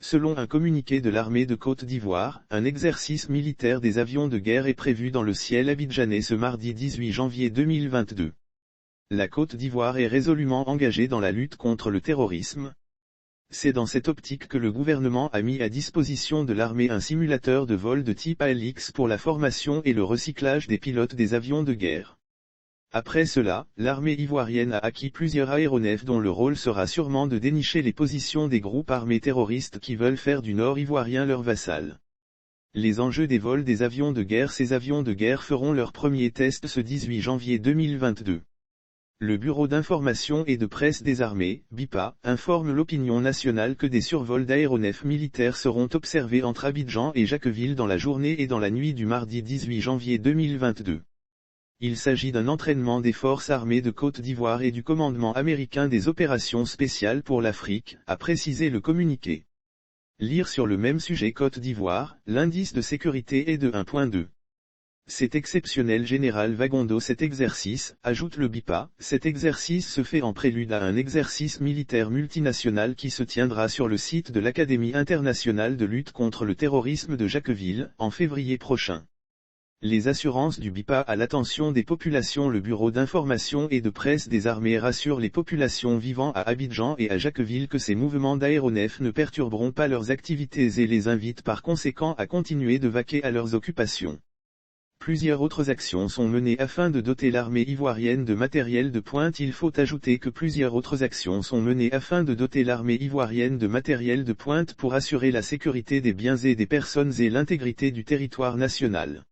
Selon un communiqué de l'armée de Côte d'Ivoire, un exercice militaire des avions de guerre est prévu dans le ciel abidjanais ce mardi 18 janvier 2022. La Côte d'Ivoire est résolument engagée dans la lutte contre le terrorisme. C'est dans cette optique que le gouvernement a mis à disposition de l'armée un simulateur de vol de type ALX pour la formation et le recyclage des pilotes des avions de guerre. Après cela, l'armée ivoirienne a acquis plusieurs aéronefs dont le rôle sera sûrement de dénicher les positions des groupes armés terroristes qui veulent faire du nord ivoirien leur vassal. Les enjeux des vols des avions de guerre. Ces avions de guerre feront leur premier test ce 18 janvier 2022. Le Bureau d'information et de presse des armées, BIPA, informe l'opinion nationale que des survols d'aéronefs militaires seront observés entre Abidjan et Jacqueville dans la journée et dans la nuit du mardi 18 janvier 2022. Il s'agit d'un entraînement des forces armées de Côte d'Ivoire et du commandement américain des opérations spéciales pour l'Afrique, a précisé le communiqué. Lire sur le même sujet Côte d'Ivoire, l'indice de sécurité est de 1.2. C'est exceptionnel général Vagondo. Cet exercice, ajoute le BIPA, cet exercice se fait en prélude à un exercice militaire multinational qui se tiendra sur le site de l'Académie internationale de lutte contre le terrorisme de Jacqueville, en février prochain. Les assurances du BIPA à l'attention des populations. Le Bureau d'information et de presse des armées rassure les populations vivant à Abidjan et à Jacqueville que ces mouvements d'aéronefs ne perturberont pas leurs activités et les invite par conséquent à continuer de vaquer à leurs occupations. Plusieurs autres actions sont menées afin de doter l'armée ivoirienne de matériel de pointe. Il faut ajouter que plusieurs autres actions sont menées afin de doter l'armée ivoirienne de matériel de pointe pour assurer la sécurité des biens et des personnes et l'intégrité du territoire national.